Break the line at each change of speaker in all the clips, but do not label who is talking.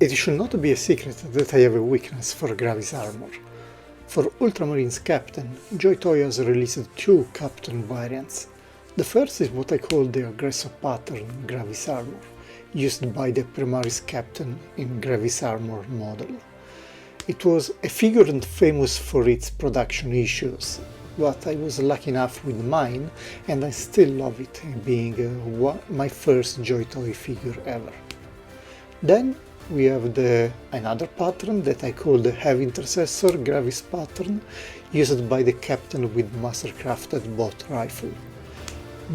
It should not be a secret that I have a weakness for Gravis armor. For Ultramarines Captain, JOYTOY has released two Captain variants. The first is what I call the aggressor pattern Gravis armor, used by the Primaris Captain in Gravis armor model. It was a figure and famous for its production issues, but I was lucky enough with mine and I still love it, being my first JOYTOY figure ever. Then we have another pattern that I call the Heavy Intercessor Gravis pattern, used by the captain with mastercrafted bolt rifle.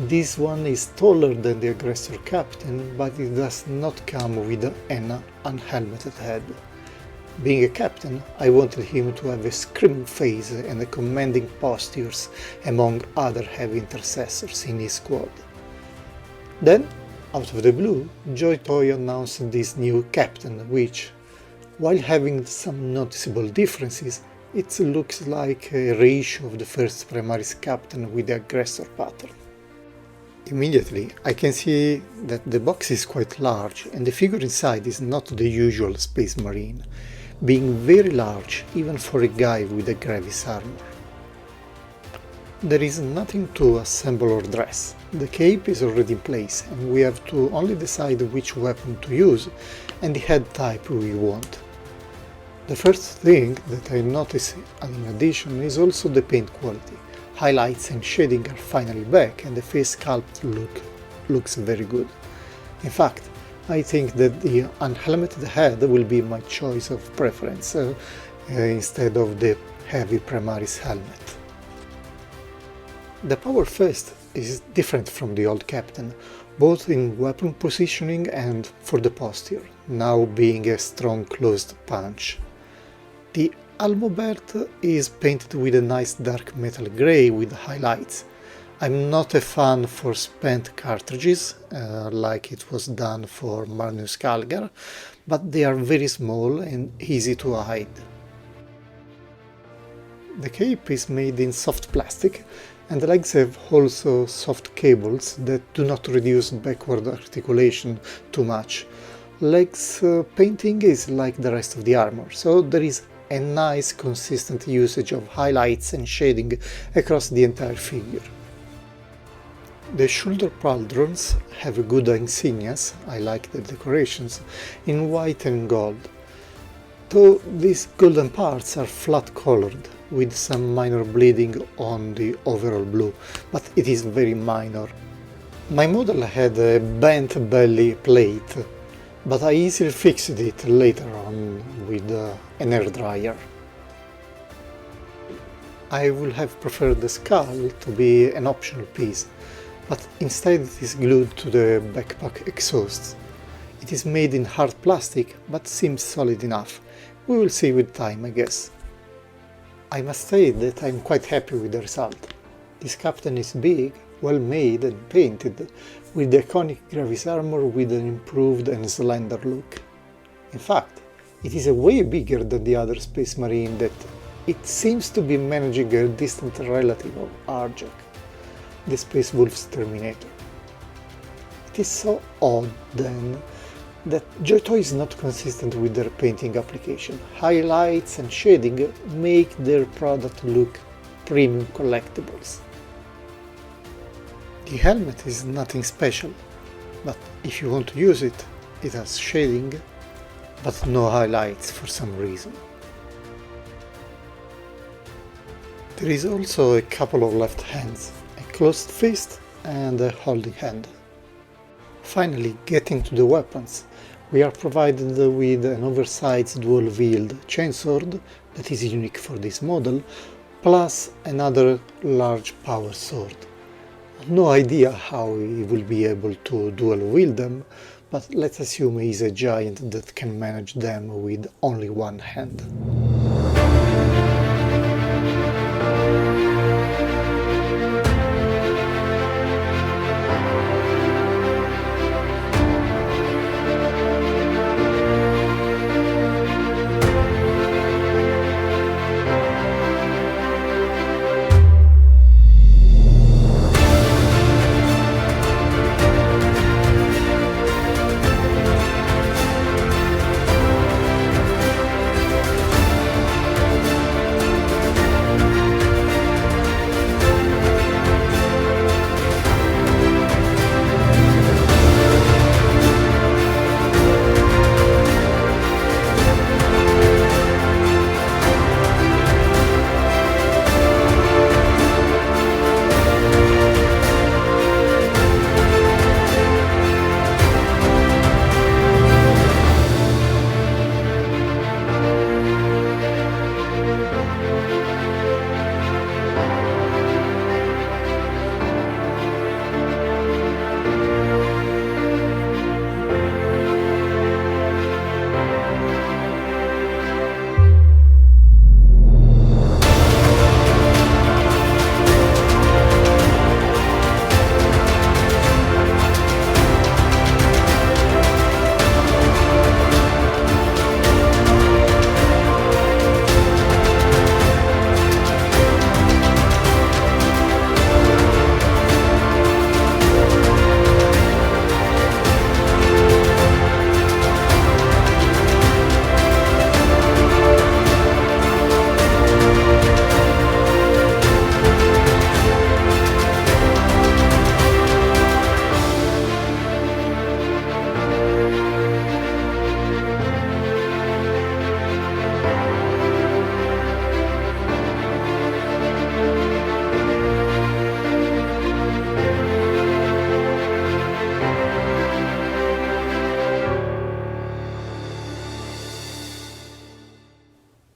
This one is taller than the aggressor captain, but it does not come with an unhelmeted head. Being a captain, I wanted him to have a screaming face and a commanding postures among other heavy intercessors in his squad. Then, out of the blue, JOYTOY announced this new captain, which, while having some noticeable differences, it looks like a reissue of the first Primaris captain with the aggressor pattern. Immediately, I can see that the box is quite large and the figure inside is not the usual space marine, being very large even for a guy with a Gravis armor. There is nothing to assemble or dress. The cape is already in place and we have to only decide which weapon to use and the head type we want. The first thing that I notice in addition is also the paint quality. Highlights and shading are finally back and the face sculpt looks very good. In fact, I think that the unhelmeted head will be my choice of preference instead of the heavy Primaris helmet. The power fist is different from the old captain, both in weapon positioning and for the posture, now being a strong closed punch. The Almobert is painted with a nice dark metal grey with highlights. I'm not a fan for spent cartridges, like it was done for Magnus Calgar, but they are very small and easy to hide. The cape is made in soft plastic, and the legs have also soft cables that do not reduce backward articulation too much. Legs painting is like the rest of the armor, so there is a nice consistent usage of highlights and shading across the entire figure. The shoulder pauldrons have good insignias, I like the decorations, in white and gold, though these golden parts are flat colored, with some minor bleeding on the overall blue, but it is very minor. My model had a bent belly plate, but I easily fixed it later on with an air dryer. I would have preferred the skull to be an optional piece, but instead it is glued to the backpack exhaust. It is made in hard plastic, but seems solid enough. We will see with time, I guess. I must say that I'm quite happy with the result. This captain is big, well made and painted, with the iconic Gravis armor with an improved and slender look. In fact, it is way bigger than the other Space Marine that it seems to be managing a distant relative of Arjak, the Space Wolf's Terminator. It is so odd, then, that JOYTOY is not consistent with their painting application. Highlights and shading make their product look premium collectibles. The helmet is nothing special, but if you want to use it, it has shading, but no highlights for some reason. There is also a couple of left hands, a closed fist and a holding hand. Finally, getting to the weapons, we are provided with an oversized dual-wield chainsword that is unique for this model, plus another large power sword. No idea how he will be able to dual-wield them, but let's assume he's a giant that can manage them with only one hand.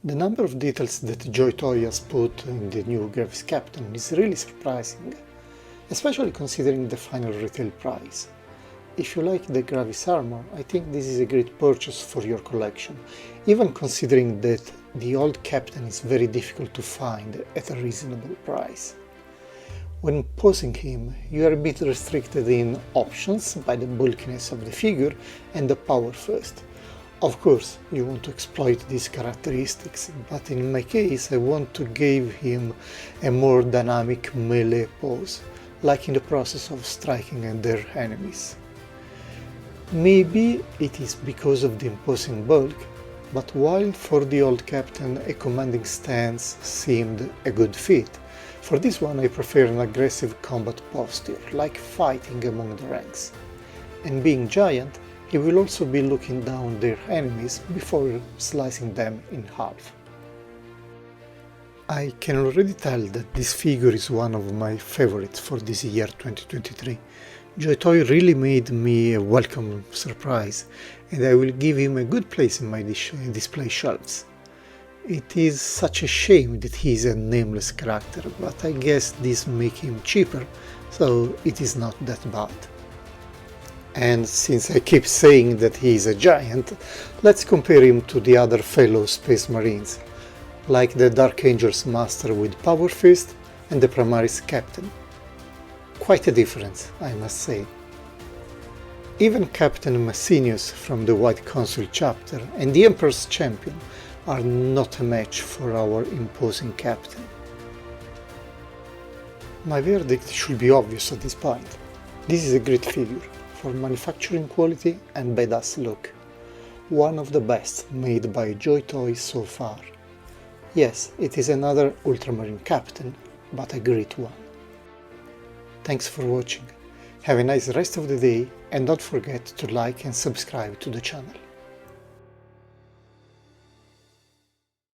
The number of details that JOYTOY has put in the new Gravis Captain is really surprising, especially considering the final retail price. If you like the Gravis armor, I think this is a great purchase for your collection, even considering that the old Captain is very difficult to find at a reasonable price. When posing him, you are a bit restricted in options by the bulkiness of the figure and the power first. Of course, you want to exploit these characteristics, but in my case I want to give him a more dynamic melee pose, like in the process of striking at their enemies. Maybe it is because of the imposing bulk, but while for the old Captain a commanding stance seemed a good fit, for this one I prefer an aggressive combat posture, like fighting among the ranks. And being giant, he will also be looking down their enemies before slicing them in half. I can already tell that this figure is one of my favorites for this year 2023. JOYTOY really made me a welcome surprise, and I will give him a good place in my display shelves. It is such a shame that he is a nameless character, but I guess this makes him cheaper, so it is not that bad. And since I keep saying that he is a giant, let's compare him to the other fellow Space Marines, like the Dark Angel's Master with Power Fist and the Primaris Captain. Quite a difference, I must say. Even Captain Massinius from the White Council chapter and the Emperor's Champion are not a match for our imposing Captain. My verdict should be obvious at this point. This is a great figure, for manufacturing quality and badass look. One of the best made by JOYTOY so far. Yes, it is another Ultramarine Captain, but a great one. Thanks for watching. Have a nice rest of the day and don't forget to like and subscribe to the channel.